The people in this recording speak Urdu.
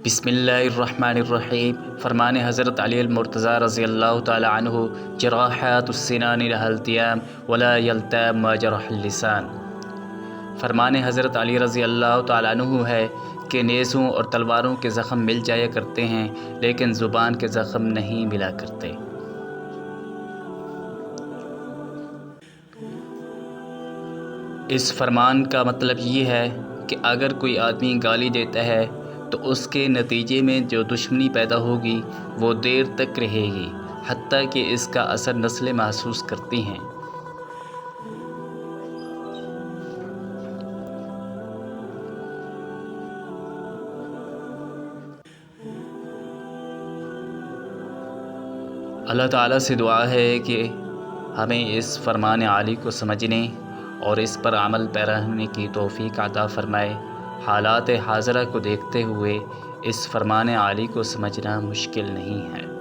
بسم اللہ الرحمن الرحیم۔ فرمان حضرت علی المرتضیٰ رضی اللہ تعالی عنہ، جراحات السنان لها التیام ولا یلتام ما جرح اللسان۔ فرمان حضرت علی رضی اللہ تعالی عنہ ہے کہ نیزوں اور تلواروں کے زخم مل جایا کرتے ہیں لیکن زبان کے زخم نہیں ملا کرتے۔ اس فرمان کا مطلب یہ ہے کہ اگر کوئی آدمی گالی دیتا ہے تو اس کے نتیجے میں جو دشمنی پیدا ہوگی وہ دیر تک رہے گی، حتیٰ کہ اس کا اثر نسلیں محسوس کرتی ہیں۔ اللہ تعالیٰ سے دعا ہے کہ ہمیں اس فرمان عالی کو سمجھنے اور اس پر عمل پیرا ہونے کی توفیق عطا فرمائے۔ حالات حاضرہ کو دیکھتے ہوئے اس فرمان عالی کو سمجھنا مشکل نہیں ہے۔